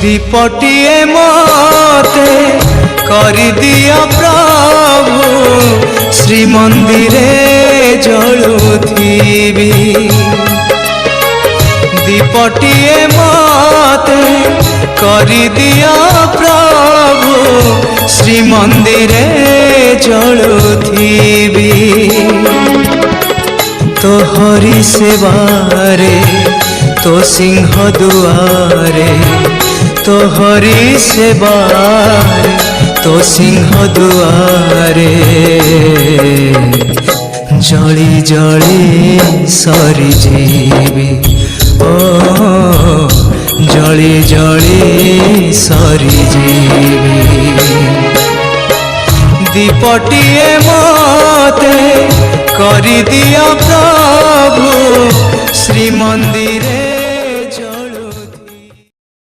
दीपटिए मते करि दिया प्रभु श्री मंदिरे जलुथिबी दीपटिए मते करि दिया प्रभु श्री मंदिरे जलुथिबी तो हरि सेवारे तो सिंह दुआरे तो हरि सेवारे तो सिंह दुआरे जली जली सरी जीवी ओ जली जली सरी जीवी दीपटिए मते करि दिया प्रभु श्री मंदिर